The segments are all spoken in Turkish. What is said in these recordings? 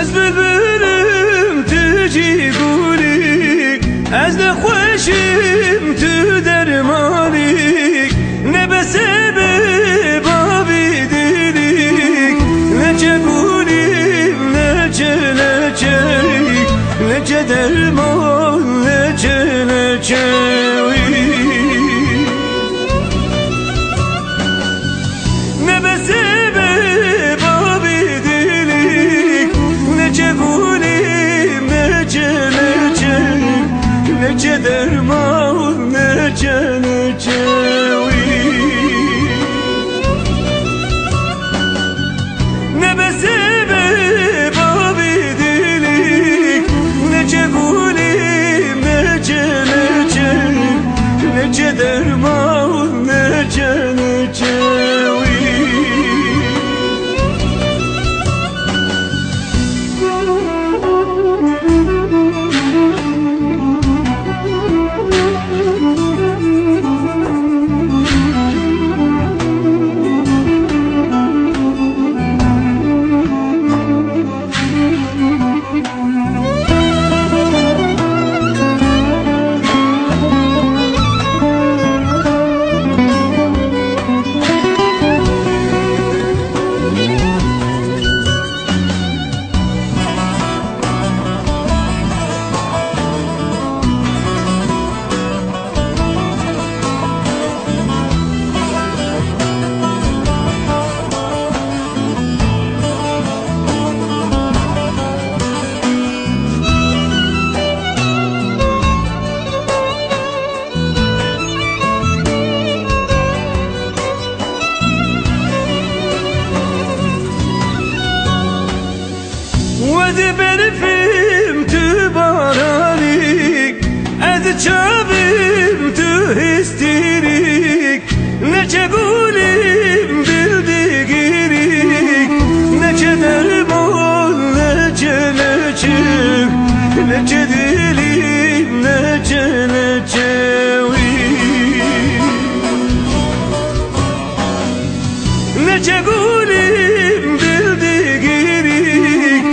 Ez bülbülüm tu cigulik, ez de xoşim tu dermanik. Ne be sebeb abi dilik, nece gulim nece neceyik, nece derman nece neceyik. Ne be sebeb abi dilik, nece gulim nece neceyik, nece derman nece neceyik. Ne be sebeb abi dilik, nece gulim nece neceyik, nece derman nece neceyik. Vedi berfim tu baranik, ez çabim tu histirik. Nece gulim bildigirik, nece derman nece necik, nece dilim nece necevik. Nece gulim bildigirik,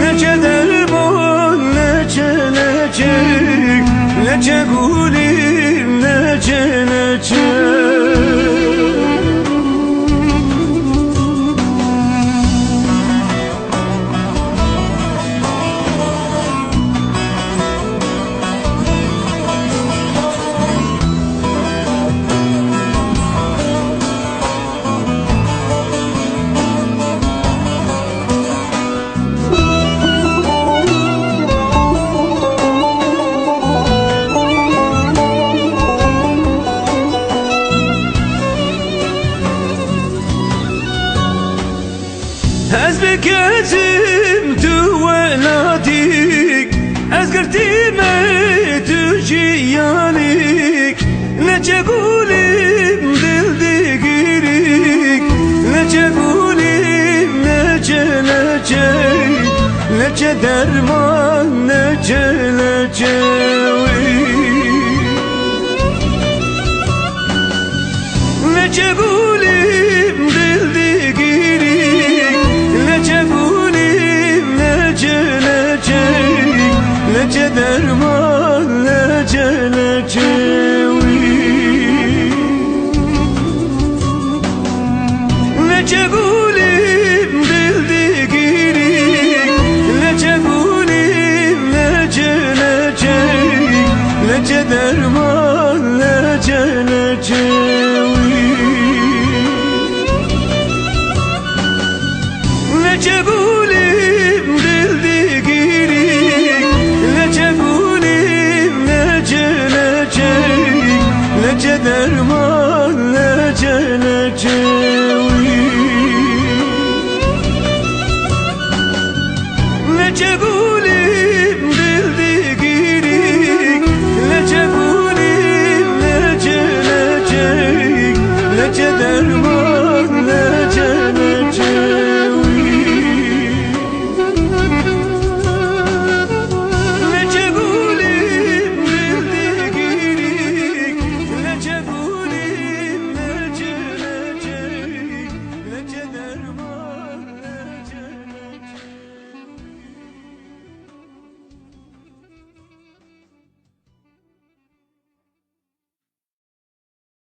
nece derman nece necik, nece gulim nece necik. Ez bekezim tu veladik, ez girtime tu ciyanik. Nece gulim dildigirik, nece gulim nece neceyik, nece derman nece necevik. Nece gulim dildigirik, nece gulim nece neceyik, nece derman nece necevik. Nece gulim dildigirik, nece gulim nece neceyik, nece derman nece necevik. Nece gulim dildigirik, nece gulim nece neceyik, nece derman nece necevik. Nece gulim dildigirik, nece gulim nece neceyik, nece derman